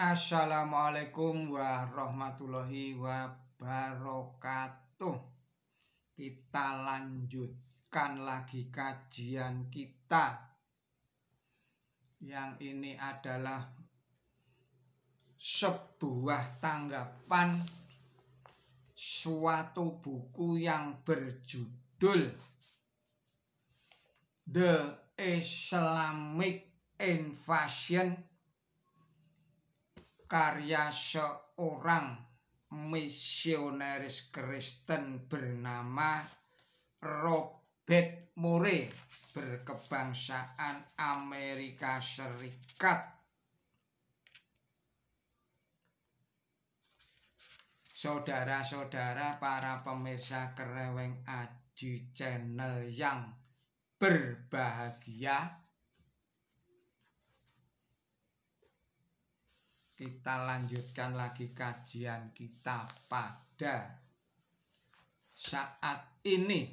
Assalamualaikum warahmatullahi wabarakatuh. Kita lanjutkan lagi kajian kita. Yang ini adalah sebuah tanggapan suatu buku yang berjudul The Islamic Invasion, karya seorang misionaris Kristen bernama Robert Murray, berkebangsaan Amerika Serikat. Saudara-saudara para pemirsa Kereweng Aji Channel yang berbahagia, kita lanjutkan lagi kajian kita pada saat ini,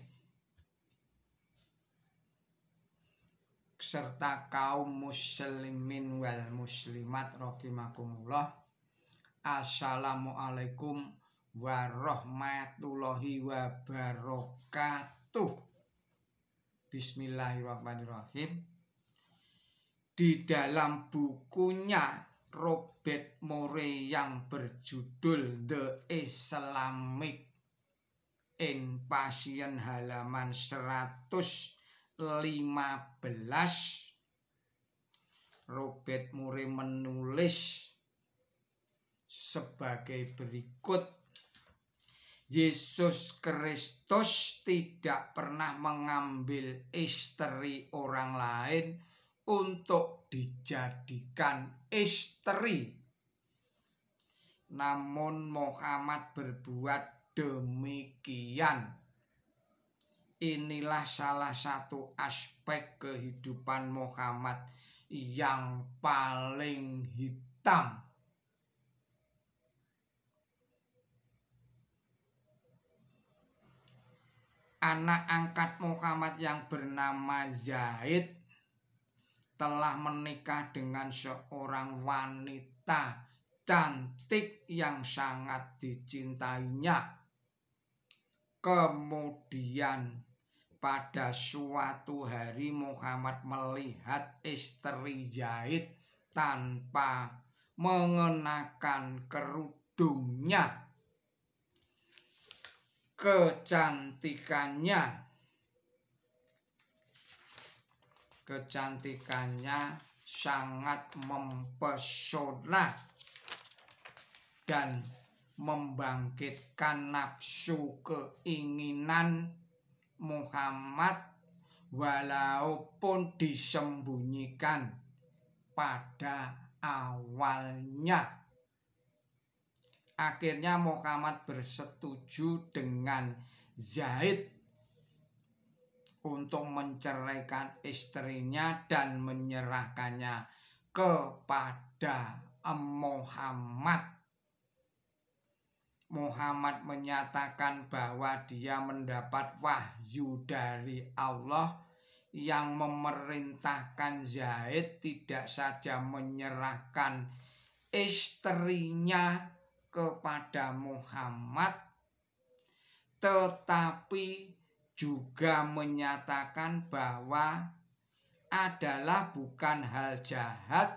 serta kaum muslimin wal muslimat rahimakumullah. Assalamualaikum warahmatullahi wabarakatuh. Bismillahirrahmanirrahim. Di dalam bukunya Robert Murray yang berjudul The Islamic Invasion halaman 115, Robert Murray menulis sebagai berikut: Yesus Kristus tidak pernah mengambil istri orang lain untuk dijadikan istri. Namun Muhammad berbuat demikian. Inilah salah satu aspek kehidupan Muhammad yang paling hitam. Anak angkat Muhammad yang bernama Zaid telah menikah dengan seorang wanita cantik yang sangat dicintainya. Kemudian pada suatu hari Muhammad melihat istri Zaid tanpa mengenakan kerudungnya. Kecantikannya sangat mempesona dan membangkitkan nafsu keinginan Muhammad walaupun disembunyikan pada awalnya. Akhirnya Muhammad bersetuju dengan Zaid untuk menceraikan istrinya dan menyerahkannya kepada Muhammad. Muhammad menyatakan bahwa dia mendapat wahyu dari Allah yang memerintahkan Zaid tidak saja menyerahkan istrinya kepada Muhammad, tetapi juga menyatakan bahwa adalah bukan hal jahat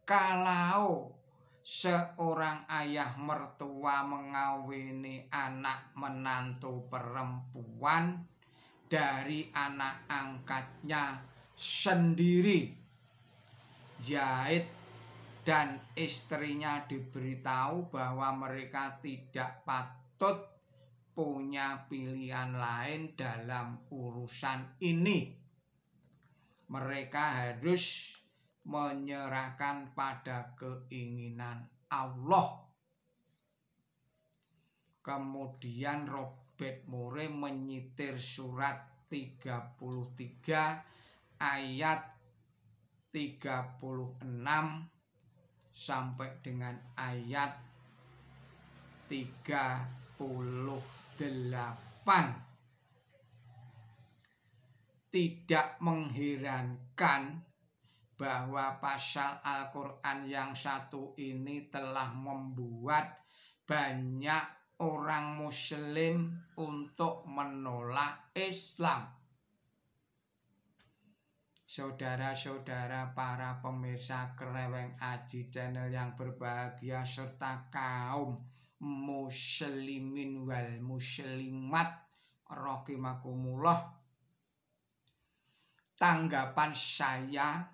kalau seorang ayah mertua mengawini anak menantu perempuan dari anak angkatnya sendiri. Zaid dan istrinya diberitahu bahwa mereka tidak patut punya pilihan lain dalam urusan ini. Mereka harus menyerahkan pada keinginan Allah. Kemudian Robert Murray menyitir surat 33 ayat 36 sampai dengan ayat 38. Tidak mengherankan bahwa pasal Al-Quran yang satu ini telah membuat banyak orang Muslim untuk menolak Islam. Saudara-saudara para pemirsa Kreweng Aji Channel yang berbahagia serta kaum muslimin wal muslimat rahimakumullah. Tanggapan saya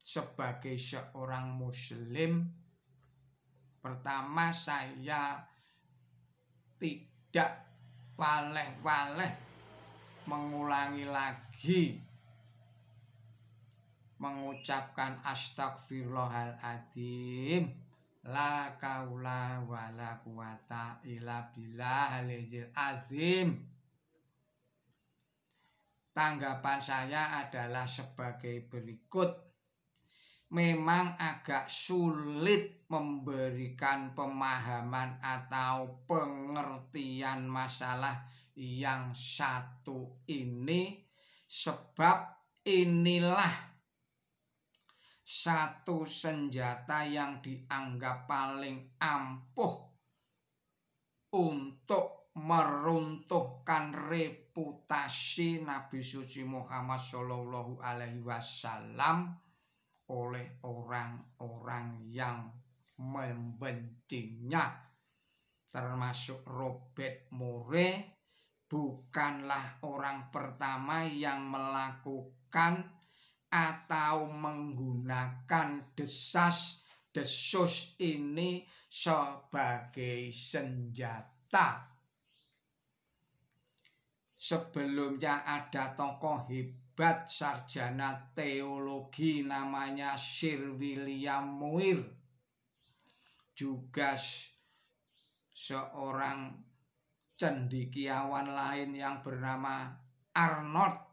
sebagai seorang muslim, pertama, saya tidak waleh-waleh mengulangi lagi mengucapkan astagfirullahaladzim, la kaula wala quwata illa billahil azim. Tanggapan saya adalah sebagai berikut. Memang agak sulit memberikan pemahaman atau pengertian masalah yang satu ini, sebab inilah satu senjata yang dianggap paling ampuh untuk meruntuhkan reputasi Nabi suci Muhammad Shallallahu Alaihi Wasallam oleh orang-orang yang membencinya, termasuk Robert Moore. Bukanlah orang pertama yang melakukan atau menggunakan desas-desus ini sebagai senjata. Sebelumnya ada tokoh hebat sarjana teologi namanya Sir William Muir, juga seorang cendekiawan lain yang bernama Arnold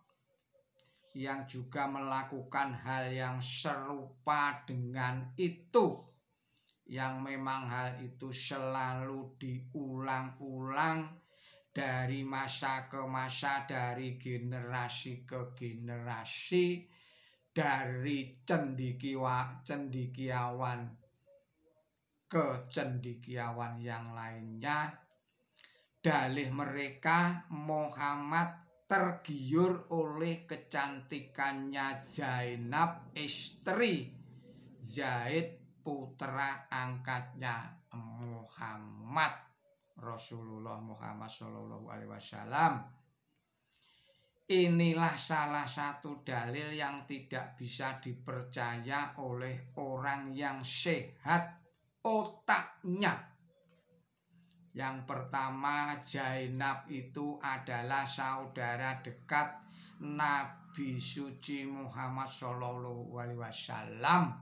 yang juga melakukan hal yang serupa dengan itu, yang memang hal itu selalu diulang-ulang dari masa ke masa, dari generasi ke generasi, dari cendekiawan ke cendekiawan yang lainnya. Dalih mereka, Muhammad tergiur oleh kecantikannya Zainab, istri Zaid, putra angkatnya Muhammad Rasulullah Muhammad Shallallahu Alaihi Wasallam. Inilah salah satu dalil yang tidak bisa dipercaya oleh orang yang sehat otaknya. Yang pertama, Zainab itu adalah saudara dekat Nabi suci Muhammad Shallallahu Alaihi Wasallam,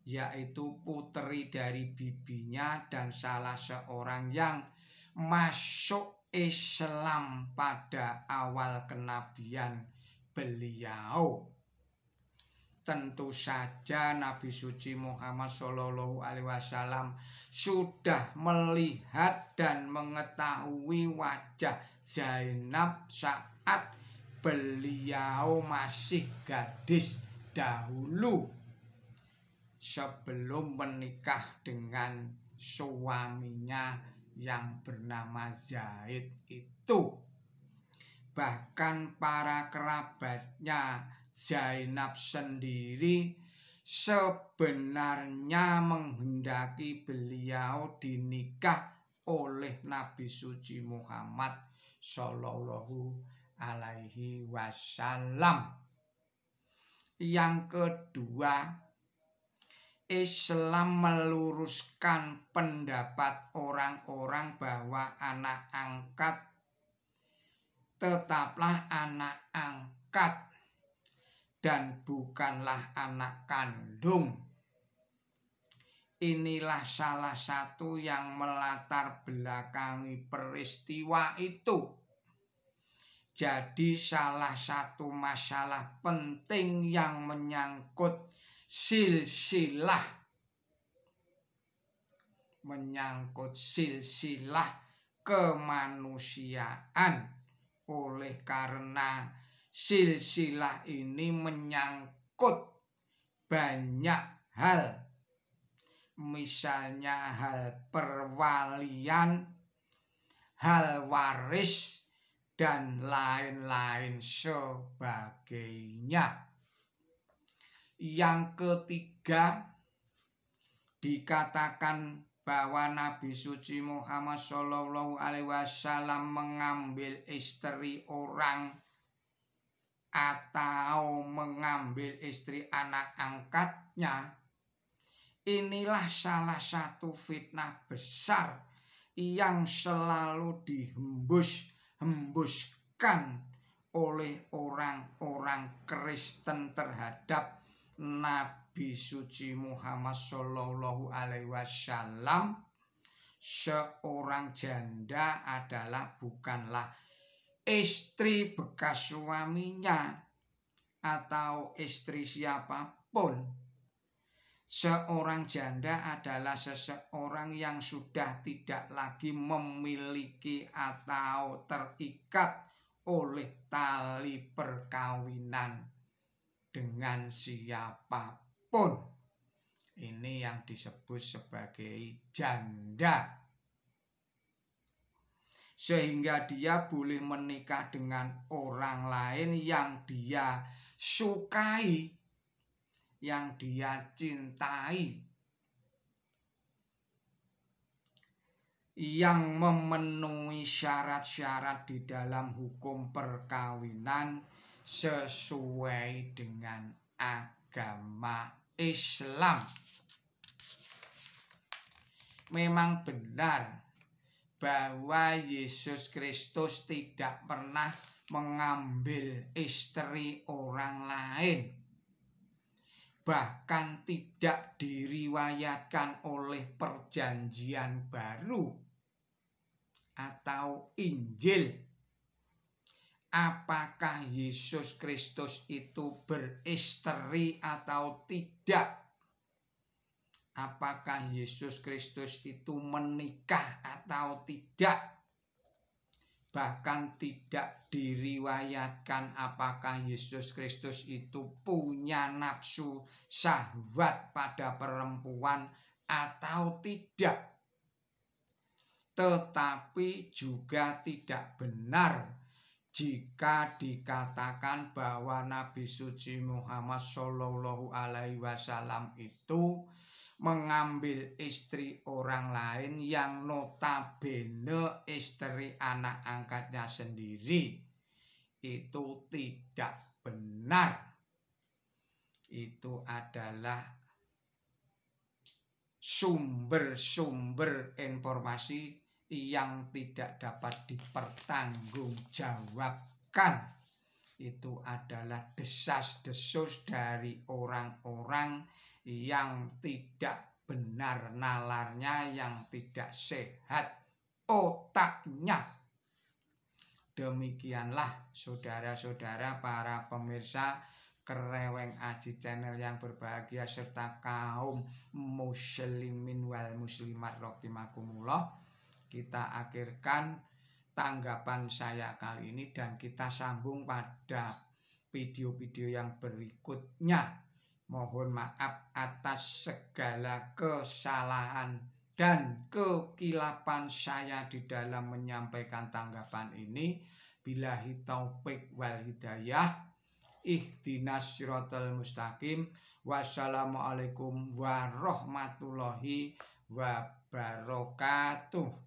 yaitu putri dari bibinya dan salah seorang yang masuk Islam pada awal kenabian beliau. Tentu saja Nabi suci Muhammad Shallallahu Alaihi Wasallam sudah melihat dan mengetahui wajah Zainab saat beliau masih gadis dahulu, sebelum menikah dengan suaminya yang bernama Zaid itu. Bahkan para kerabatnya Zainab sendiri sebenarnya menghendaki beliau dinikah oleh Nabi suci Muhammad Shallallahu Alaihi Wasallam. Yang kedua, Islam meluruskan pendapat orang-orang bahwa anak angkat tetaplah anak angkat dan bukanlah anak kandung. Inilah salah satu yang melatar belakangi peristiwa itu. Jadi salah satu masalah penting yang menyangkut silsilah kemanusiaan, oleh karena silsilah ini menyangkut banyak hal, misalnya hal perwalian, hal waris, dan lain-lain sebagainya. Yang ketiga, dikatakan bahwa Nabi suci Muhammad Shallallahu Alaihi Wasallam mengambil istri orang atau mengambil istri anak angkatnya. Inilah salah satu fitnah besar yang selalu dihembuskan oleh orang-orang Kristen terhadap Nabi suci Muhammad Shallallahu Alaihi Wasallam. Seorang janda adalah bukanlah istri bekas suaminya atau istri siapapun. Seorang janda adalah seseorang yang sudah tidak lagi memiliki atau terikat oleh tali perkawinan dengan siapapun. Ini yang disebut sebagai janda. Sehingga dia boleh menikah dengan orang lain yang dia sukai, yang dia cintai, yang memenuhi syarat-syarat di dalam hukum perkawinan sesuai dengan agama Islam. Memang benar bahwa Yesus Kristus tidak pernah mengambil istri orang lain. Bahkan tidak diriwayatkan oleh Perjanjian Baru atau Injil. Apakah Yesus Kristus itu beristri atau tidak? Apakah Yesus Kristus itu menikah atau tidak? Bahkan tidak diriwayatkan apakah Yesus Kristus itu punya nafsu syahwat pada perempuan atau tidak. Tetapi juga tidak benar jika dikatakan bahwa Nabi suci Muhammad Shallallahu Alaihi Wasallam itu mengambil istri orang lain yang notabene istri anak angkatnya sendiri. Itu tidak benar. Itu adalah sumber-sumber informasi yang tidak dapat dipertanggungjawabkan. Itu adalah desas-desus dari orang-orang yang tidak benar nalarnya, yang tidak sehat otaknya. Demikianlah saudara-saudara para pemirsa Kreweng Aji Channel yang berbahagia serta kaum muslimin wal muslimat rahimakumullah. Kita akhirkan tanggapan saya kali ini dan kita sambung pada video-video yang berikutnya. Mohon maaf atas segala kesalahan dan kekilapan saya di dalam menyampaikan tanggapan ini. Billahi taufik wal hidayah. Ihdinas siratal mustaqim. Wassalamualaikum warahmatullahi wabarakatuh.